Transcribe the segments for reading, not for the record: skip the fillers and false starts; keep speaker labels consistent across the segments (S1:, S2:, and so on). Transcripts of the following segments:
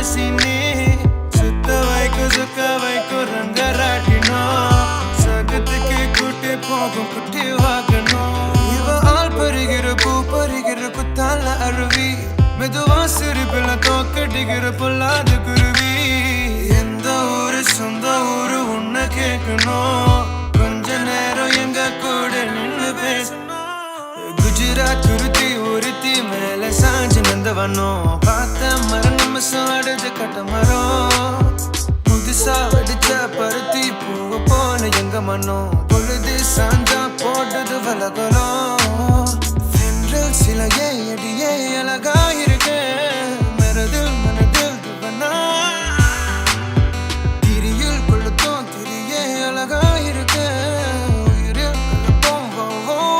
S1: சீனி சுத்த வைக்கும் சுக்க வைக்கும் ரங்கராட்டினோம் சகத்துக்கு கூட்டி போகும் குட்டி வாக்கணும் இவ ஆள் பருகிற பூ பருகிற குத்தால அருவி மெதுவா சிரிப்பில தோக்கடிக்கிற பொல்லாத குருவி எந்த ஊரு சொந்த ஊரு உன்னை கேட்கணும் கொஞ்ச நேரம் எங்க கூட நின்று பேசணும் குஜராத் துருத்தி உருத்தி மேல சாஞ்சு நந்தவனும் பார்த்த மரம் நிமிஷம் அடைஞ்ச கட்ட மரம் புதுசா அடிச்ச பருத்தி பூவ போல எங்க மனம் பொழுது சாஞ்சா போட்டது வலகலம் சிலையே அடியே அழகா இருக்க மனதில் மனதில் துவனா திரியில் கொளுத்தும் திரியே அழகா இருக்க உயிரில் கலப்போம்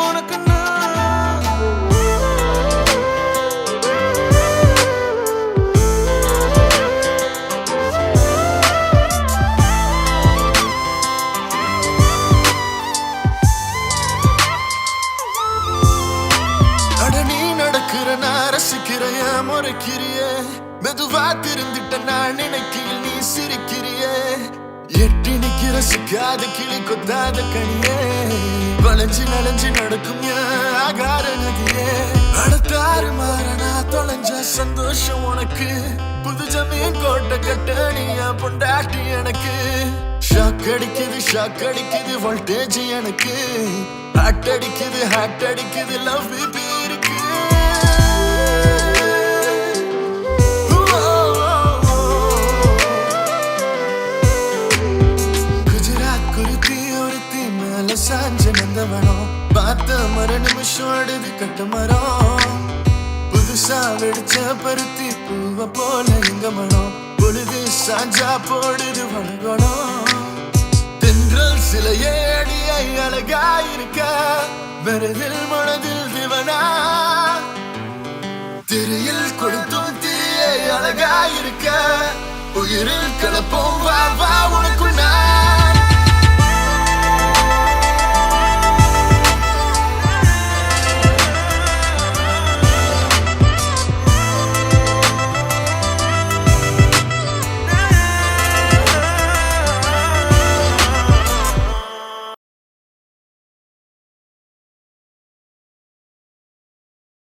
S1: உனக்கு ரசிக்கிறைய முறைக்கிறிய மெதுவா திருந்திட்ட நான் நினைக்கையில் நீ சிரிக்கிறிய எட்டி நிக்கிற சிக்காத கிளி கொத்தாத கனியே வளைஞ்சு நலஞ்சு நடக்கும் ஆகார நதியே அடுத்தாறு மாறனா தொலைஞ்ச சந்தோஷம் உனக்கு புது ஜமீன் கோட்டை கட்டணியா பொண்டாட்டி எனக்கு ஷாக் அடிக்குது வோல்டேஜ் எனக்கு ஹார்ட் அடிக்குது லவ் பிபி இருக்கு சாஞ்ச நந்தவனம் பார்த்த மர நிமிஷம் அடுது கட்ட மரம் புதுசா வெடிச்ச பருத்தி பூவ போல எங்க மனம் பொழுது சாஞ்சா போடுது வணங்கணும் தென்றல் சிலையே அடியை அழகா இருக்க மனதில் மனதில் திவனா திரையில் கொடுத்தும் திரியை அழகா இருக்க உயிரில் கலப்போம் வா வா உனக்குள்ள